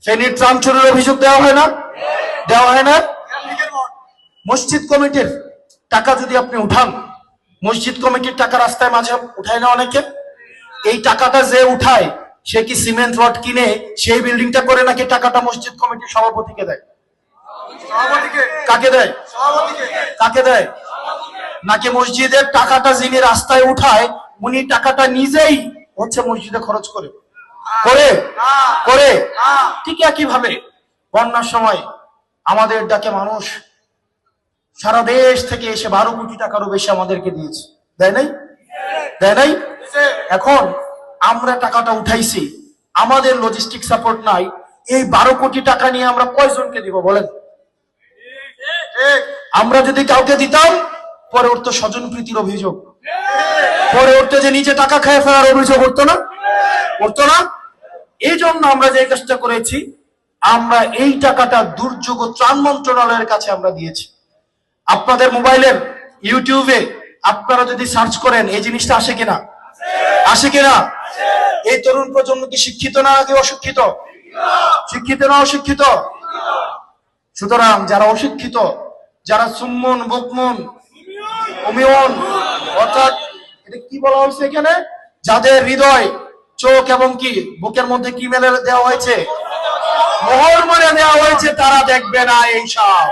ফেনীর ট্রাম চুরির অভিযোগ দেওয়া হয় না? দেওয়া হয় না? মসজিদ কমিটির টাকা যদি আপনি উঠান, মসজিদ কমিটির টাকা রাস্তায় মাঝে উঠায় না অনেকে? এই টাকাটা যে উঠায় সে কি সিমেন্ট রড কিনে সেই বিল্ডিংটা করে, নাকি টাকাটা মসজিদ কমিটির সভাপতিকে দেয়? কাকে দেয়? কাকে দেয়? নাকি মসজিদের টাকাটা যিনি রাস্তায় উঠায় উনি টাকাটা নিজেই হচ্ছে মসজিদে খরচ করে করে করে ঠিক একই ভাবে বন্যার সময় আমাদের ডাকে মানুষ সারা দেশ থেকে এসে 12 কোটি টাকারও বেশি আমাদেরকে দিয়েছে, দেয় নাই? দেয় নাই? এখন আমরা টাকাটা উঠাইছি, আমাদের লজিস্টিক সাপোর্ট নাই, এই 12 কোটি টাকা নিয়ে আমরা কয়জনকে দিব বলেন? আমরা যদি কাউকে দিতাম পরে উঠতো স্বজনপ্রীতির অভিযোগ, পরে উঠতো যে নিচে টাকা খেয়ে ফেলার অভিযোগ, উঠতো না? উঠতো না? এই জন্য আমরা যে কাজটা করেছি, আমরা এই টাকাটা দুর্যোগ ত্রাণ মন্ত্রণালয়ের কাছে আমরা দিয়েছি। আপনাদের মোবাইলের ইউটিউবে আপনারা যদি সার্চ করেন এই জিনিসটা আসে কিনা? আসে কিনা? এই তরুণ প্রজন্ম কি শিক্ষিত না নাকি অশিক্ষিত? শিক্ষিত না অশিক্ষিত? সুতরাং যারা অশিক্ষিত, যারা সুম্মন বুকমন উমিয়ন, অর্থাৎ এটা কি বলা হয়েছে এখানে, যাদের হৃদয়, চোখ এবং কি বুকের মধ্যে কি মেলে দেওয়া হয়েছে, মোহর মেরে দেওয়া হয়েছে, তারা দেখবে না এইসব।